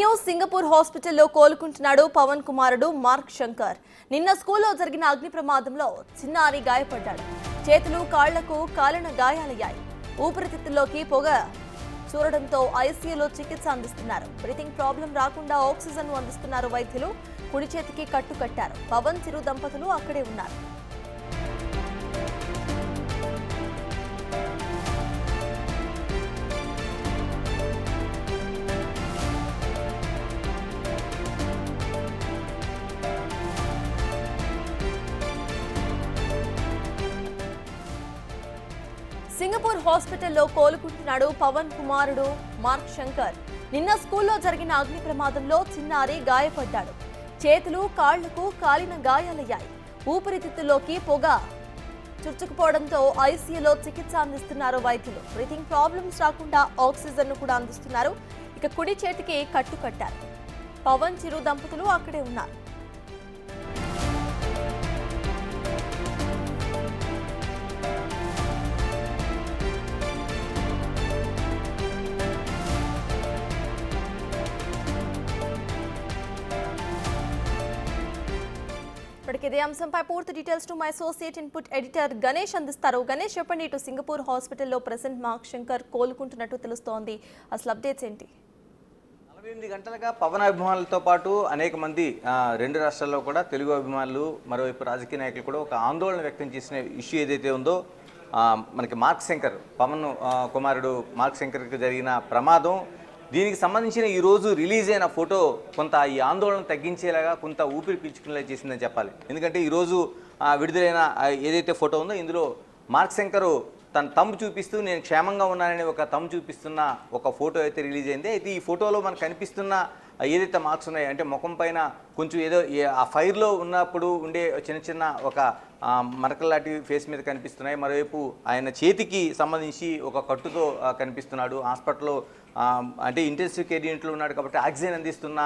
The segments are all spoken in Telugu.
న్యూస్ సింగపూర్ హాస్పిటల్లో కోలుకుంటున్నాడు పవన్ కుమారుడు మార్క్ శంకర్. నిన్న స్కూల్లో జరిగిన అగ్ని ప్రమాదంలో చిన్నారి గాయపడ్డాడు. చేతులు కాళ్లకు కాలిన గాయాలయ్యాయి. ఊపిరితిత్తుల్లోకి పొగ చూరడంతో ఐసీయూలో చికిత్స అందిస్తున్నారు. బ్రీతింగ్ ప్రాబ్లం రాకుండా ఆక్సిజన్ అందిస్తున్నారు వైద్యులు. కుడి చేతికి కట్టు కట్టారు. పవన్ చిరు దంపతులు అక్కడే ఉన్నారు. సింగపూర్ హాస్పిటల్లో కోలుకుంటున్నాడు పవన్ కుమారుడు మార్క్ శంకర్. నిన్న స్కూల్లో జరిగిన అగ్ని ప్రమాదంలో చిన్నారి గాయపడ్డాడు. చేతులు కాళ్లకు కాలిన గాయాలయ్యాయి. ఊపిరితిత్తుల్లోకి పొగ చుచ్చుకుపోవడంతో ఐసీయూలో చికిత్స అందిస్తున్నారు వైద్యులు. బ్రీతింగ్ ప్రాబ్లమ్స్ రాకుండా ఆక్సిజన్ కూడా అందిస్తున్నారు. ఇక కుడి చేతికి కట్టు కట్టారు. పవన్ చిరు దంపతులు అక్కడే ఉన్నారు. ఇదే అంశంపై పూర్తి details to my associate input editor Ganesh అందిస్తారు. గణేష్, చెప్పండి, ఇటు సింగపూర్ హాస్పిటల్లో ప్రెసెంట్ మార్క్ శంకర్ కోలుకుంటున్నట్టు తెలుస్తోంది. అసలు అప్డేట్స్ ఏంటి? 48 గంటలుగా పవన్ అభిమానులతో పాటు అనేక మంది రెండు రాష్ట్రాల్లో కూడా తెలుగు అభిమానులు, మరోవైపు రాజకీయ నాయకులు కూడా ఒక ఆందోళన వ్యక్తం చేసిన ఇష్యూ ఏదైతే ఉందో, మనకి మార్క్ శంకర్, పవన్ కుమారుడు మార్క్ శంకర్కి జరిగిన ప్రమాదం, దీనికి సంబంధించిన ఈరోజు రిలీజ్ అయిన ఫోటో కొంత ఈ ఆందోళన తగ్గించేలాగా కొంత ఊపిరి పీల్చుకునేలా చేసిందని చెప్పాలి. ఎందుకంటే ఈరోజు విడుదలైన ఏదైతే ఫోటో ఉందో ఇందులో మార్క్ శంకరు తన తమ్ము చూపిస్తూ నేను క్షేమంగా ఉన్నానని ఒక తమ్ము చూపిస్తున్న ఒక ఫోటో అయితే రిలీజ్ అయింది. అయితే ఈ ఫోటోలో మనకు కనిపిస్తున్న ఏదైతే మార్క్స్ ఉన్నాయో, అంటే ముఖం పైన కొంచెం ఏదో ఆ ఫైర్లో ఉన్నప్పుడు ఉండే చిన్న చిన్న ఒక మరకల్లాంటి ఫేస్ మీద కనిపిస్తున్నాయి. మరోవైపు ఆయన చేతికి సంబంధించి ఒక కట్టుతో కనిపిస్తున్నాడు. హాస్పిటల్లో అంటే ఇంటెన్సివ్ కేర్ యూనిట్లో ఉన్నాడు కాబట్టి ఆక్సిజన్ అందిస్తున్న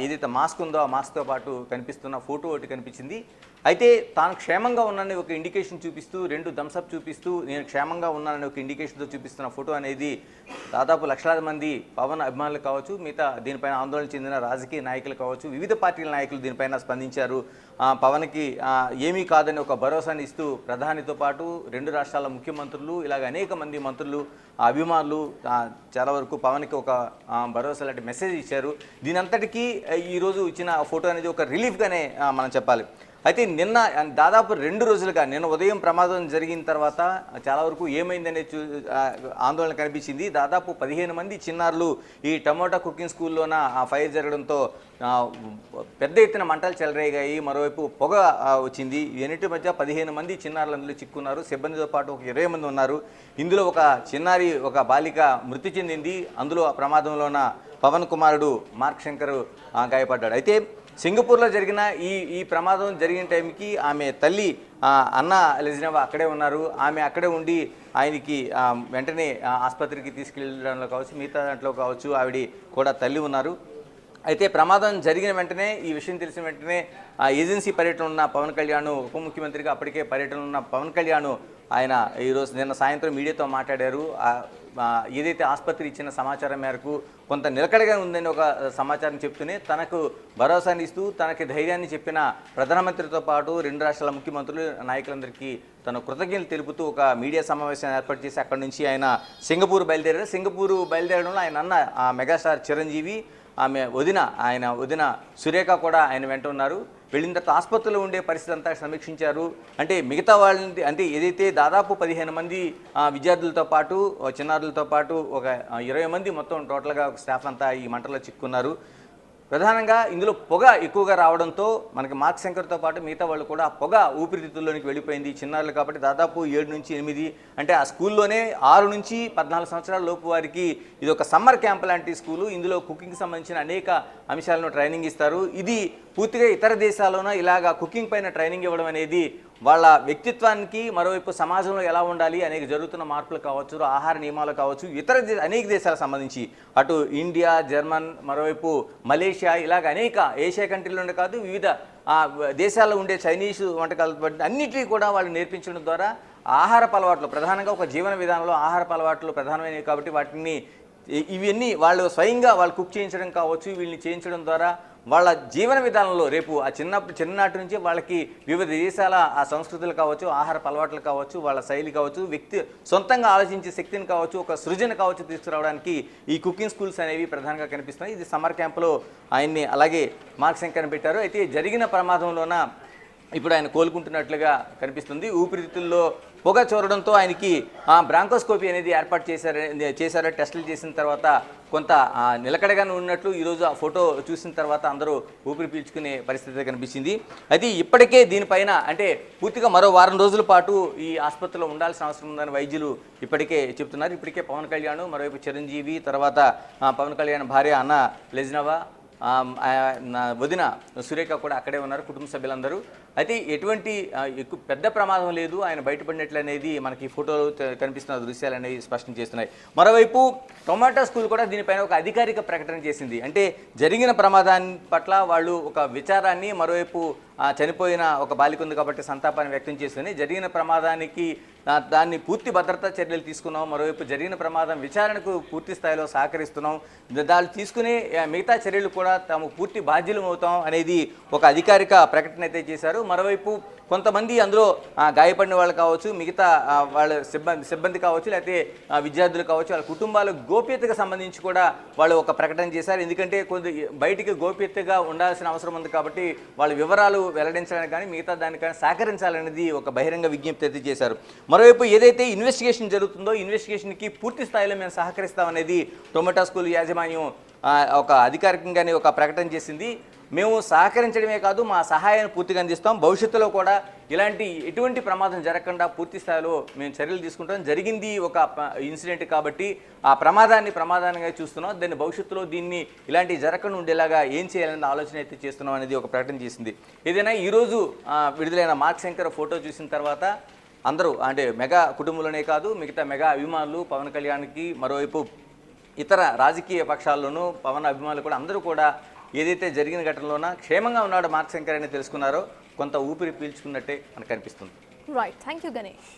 ఏదైతే మాస్క్ ఉందో ఆ మాస్క్తో పాటు కనిపిస్తున్న ఫోటో ఒకటి కనిపించింది. అయితే తాను క్షేమంగా ఉన్నానని ఒక ఇండికేషన్ చూపిస్తూ, 2 థమ్స్అప్ చూపిస్తూ నేను క్షేమంగా ఉన్నానని ఒక ఇండికేషన్తో చూపిస్తున్న ఫోటో అనేది దాదాపు లక్షలాది మంది పవన్ అభిమానులు కావచ్చు, మిగతా దీనిపైన ఆందోళన చెందిన రాజకీయ నాయకులు కావచ్చు, వివిధ పార్టీల నాయకులు దీనిపైన స్పందించారు. పవన్కి ఏమీ కాదని ఒక భరోసాని ఇస్తూ ప్రధానితో పాటు 2 రాష్ట్రాల ముఖ్యమంత్రులు, ఇలాగ అనేక మంది మంత్రులు, అభిమానులు చాలా వరకు పవన్కి ఒక భరోసా లాంటి మెసేజ్ ఇచ్చారు. దీనంతటికీ ఈరోజు ఇచ్చిన ఫోటో అనేది ఒక రిలీఫ్గానే మనం చెప్పాలి. అయితే నిన్న దాదాపు 2 రోజులుగా, నిన్న ఉదయం ప్రమాదం జరిగిన తర్వాత చాలా వరకు ఏమైందనే ఆందోళన కనిపించింది. దాదాపు 15 మంది చిన్నారులు ఈ టమోటా కుకింగ్ స్కూల్లోన ఫైర్ జరగడంతో పెద్ద ఎత్తున మంటలు చెలరేగాయి. మరోవైపు పొగ వచ్చింది. ఎన్నిటి మధ్య 15 మంది చిన్నారులు అందులో చిక్కున్నారు. సిబ్బందితో పాటు ఒక 20 మంది ఉన్నారు. ఇందులో ఒక చిన్నారి, ఒక బాలిక మృతి చెందింది. అందులో ఆ ప్రమాదంలోన పవన్ కుమారుడు మార్క్ శంకర్ గాయపడ్డాడు. అయితే సింగపూర్లో జరిగిన ఈ ప్రమాదం జరిగిన టైంకి ఆమె తల్లి అన్నా లెజినోవా అక్కడే ఉన్నారు. ఆమె అక్కడే ఉండి ఆయనకి వెంటనే ఆసుపత్రికి తీసుకెళ్ళడంలో కావచ్చు, మిగతా దాంట్లో కావచ్చు ఆవిడ కూడా తల్లి ఉన్నారు. అయితే ప్రమాదం జరిగిన వెంటనే, ఈ విషయం తెలిసిన వెంటనే ఏజెన్సీ పర్యటన ఉన్న పవన్ కళ్యాణ్, ఉప ముఖ్యమంత్రిగా అప్పటికే పర్యటన ఉన్న పవన్ కళ్యాణ్ ఆయన ఈరోజు నిన్న సాయంత్రం మీడియాతో మాట్లాడారు. ఏదైతే ఆసుపత్రి ఇచ్చిన సమాచారం మేరకు కొంత నిలకడగా ఉందని ఒక సమాచారం చెప్తూనే తనకు భరోసాని ఇస్తూ, తనకి ధైర్యాన్ని చెప్పిన ప్రధానమంత్రితో పాటు 2 రాష్ట్రాల ముఖ్యమంత్రులు, నాయకులందరికీ తన కృతజ్ఞతలు తెలుపుతూ ఒక మీడియా సమావేశాన్ని ఏర్పాటు చేసి అక్కడి నుంచి ఆయన సింగపూర్ బయలుదేరారు. సింగపూర్ బయలుదేరడంలో ఆయన అన్న మెగాస్టార్ చిరంజీవి, ఆయన వదిన సురేఖ కూడా ఆయన వెంట ఉన్నారు. వెళ్ళిన తర్వాత ఆసుపత్రిలో ఉండే పరిస్థితి అంతా సమీక్షించారు. అంటే మిగతా వాళ్ళని, అంటే ఏదైతే దాదాపు 15 మంది విద్యార్థులతో పాటు, చిన్నారులతో పాటు ఒక 20 మంది మొత్తం టోటల్గా స్టాఫ్ అంతా ఈ మంటలో చిక్కున్నారు. ప్రధానంగా ఇందులో పొగ ఎక్కువగా రావడంతో మనకి మార్క్ శంకర్తో పాటు మిగతా వాళ్ళు కూడా ఆ పొగ ఊపిరితిత్తుల్లోనికి వెళ్ళిపోయింది. చిన్నారులు కాబట్టి దాదాపు 7 నుంచి 8, అంటే ఆ స్కూల్లోనే 6 నుంచి 14 సంవత్సరాల లోపు వారికి ఇది ఒక సమ్మర్ క్యాంప్ లాంటి స్కూలు. ఇందులో కుకింగ్కి సంబంధించిన అనేక అంశాలను ట్రైనింగ్ ఇస్తారు. ఇది పూర్తిగా ఇతర దేశాల్లోనూ ఇలాగా కుకింగ్ పైన ట్రైనింగ్ ఇవ్వడం అనేది వాళ్ళ వ్యక్తిత్వానికి, మరోవైపు సమాజంలో ఎలా ఉండాలి అనేక జరుగుతున్న మార్పులు కావచ్చు, ఆహార నియమాలు కావచ్చు, ఇతర అనేక దేశాలకు సంబంధించి అటు ఇండియా, జర్మన్, మరోవైపు మలేషియా, ఇలాగ అనేక ఏషియా కంట్రీలోనే కాదు వివిధ దేశాల్లో ఉండే చైనీస్ వంటకాలు అన్నిటికీ కూడా వాళ్ళు నేర్పించడం ద్వారా ఆహారపు అలవాట్లు, ప్రధానంగా ఒక జీవన విధానంలో ఆహారపు అలవాట్లు ప్రధానమైనవి కాబట్టి వాటిని ఇవన్నీ వాళ్ళు స్వయంగా వాళ్ళు కుక్ చేయించడం కావచ్చు, వీళ్ళని చేయించడం ద్వారా వాళ్ళ జీవన విధానంలో రేపు ఆ చిన్ననాటి నుంచి వాళ్ళకి వివిధ దేశాల ఆ సంస్కృతులు కావచ్చు, ఆహారపు అలవాట్లు కావచ్చు, వాళ్ళ శైలి కావచ్చు, వ్యక్తి సొంతంగా ఆలోచించే శక్తిని కావచ్చు, ఒక సృజన కావచ్చు తీసుకురావడానికి ఈ కుకింగ్ స్కూల్స్ అనేవి ప్రధానంగా కనిపిస్తున్నాయి. ఇది సమ్మర్ క్యాంపులో ఆయన్ని అలాగే మార్క్ శంకర్ని పెట్టారు. అయితే జరిగిన ప్రమాదంలోన ఇప్పుడు ఆయన కోలుకుంటున్నట్లుగా కనిపిస్తుంది. ఊపిరితిత్తుల్లో పొగ చూరడంతో ఆయనకి బ్రాంకోస్కోపీ అనేది ఏర్పాటు చేశారు. టెస్టులు చేసిన తర్వాత కొంత నిలకడగానే ఉన్నట్లు ఈరోజు ఆ ఫోటో చూసిన తర్వాత అందరూ ఊపిరి పీల్చుకునే పరిస్థితి కనిపించింది. అది ఇప్పటికే దీనిపైన అంటే పూర్తిగా మరో వారం రోజుల పాటు ఈ ఆసుపత్రిలో ఉండాల్సిన అవసరం ఉందని వైద్యులు ఇప్పటికే చెప్తున్నారు. ఇప్పటికే పవన్ కళ్యాణ్, మరోవైపు చిరంజీవి, తర్వాత పవన్ కళ్యాణ్ భార్య అన్న లెజ్నవా, వదిన సురేఖ కూడా అక్కడే ఉన్నారు, కుటుంబ సభ్యులందరూ. అయితే ఎటువంటి ఎక్కువ పెద్ద ప్రమాదం లేదు, ఆయన బయటపడినట్లు అనేది మనకి ఫోటోలు కనిపిస్తున్న దృశ్యాలు అనేవి స్పష్టం చేస్తున్నాయి. మరోవైపు టొమాటో స్కూల్ కూడా దీనిపైన ఒక అధికారిక ప్రకటన చేసింది. అంటే జరిగిన ప్రమాదాన్ని పట్ల వాళ్ళు ఒక విచారాన్ని, మరోవైపు చనిపోయిన ఒక బాలిక ఉంది కాబట్టి సంతాపాన్ని వ్యక్తం చేస్తుంది. జరిగిన ప్రమాదానికి దాన్ని పూర్తి భద్రతా చర్యలు తీసుకున్నాం, మరోవైపు జరిగిన ప్రమాదం విచారణకు పూర్తి స్థాయిలో సహకరిస్తున్నాం, దాన్ని తీసుకునే మిగతా చర్యలు కూడా తాము పూర్తి బాధ్యులం అవుతాం అనేది ఒక అధికారిక ప్రకటన అయితే చేశారు. మరోవైపు కొంతమంది అందులో గాయపడిన వాళ్ళు కావచ్చు, మిగతా వాళ్ళ సిబ్బంది కావచ్చు, లేకపోతే విద్యార్థులు కావచ్చు, వాళ్ళ కుటుంబాల గోప్యతకు సంబంధించి కూడా వాళ్ళు ఒక ప్రకటన చేశారు. ఎందుకంటే బయటికి గోప్యతగా ఉండాల్సిన అవసరం ఉంది కాబట్టి వాళ్ళ వివరాలు వెల్లడించడానికి కానీ మిగతా దానికి కానీ సహకరించాలనేది ఒక బహిరంగ విజ్ఞప్తి అయితే చేశారు. మరోవైపు ఏదైతే ఇన్వెస్టిగేషన్ జరుగుతుందో ఇన్వెస్టిగేషన్కి పూర్తి స్థాయిలో మేము సహకరిస్తామనేది టొమాటో స్కూల్ యాజమాన్యం ఒక అధికారికంగానే ఒక ప్రకటన చేసింది. మేము సహకరించడమే కాదు, మా సహాయాన్ని పూర్తిగా అందిస్తాం, భవిష్యత్తులో కూడా ఇలాంటి ఎటువంటి ప్రమాదం జరగకుండా పూర్తి స్థాయిలో మేము చర్యలు తీసుకుంటాం. జరిగింది ఒక ఇన్సిడెంట్ కాబట్టి ఆ ప్రమాదాన్ని చూస్తున్నాం, దాన్ని భవిష్యత్తులో దీన్ని ఇలాంటి జరగకుండా ఉండేలాగా ఏం చేయాలనే ఆలోచన అయితే చేస్తున్నాం అనేది ఒక ప్రకటన చేసింది. ఏదైనా ఈరోజు విడుదలైన మార్క్ శంకర్ ఫోటో చూసిన తర్వాత అందరూ అంటే మెగా కుటుంబంలోనే కాదు, మిగతా మెగా అభిమానులు పవన్ కళ్యాణ్కి, మరోవైపు ఇతర రాజకీయ పక్షాల్లోనూ పవన్ అభిమానులు కూడా అందరూ కూడా ఏదైతే జరిగిన ఘటనలోన క్షేమంగా ఉన్నాడో మార్క్ శంకర్ అని తెలుసుకున్నారో కొంత ఊపిరి పీల్చుకున్నట్టే మనకు కనిపిస్తుంది. Right, thank you Ganesh.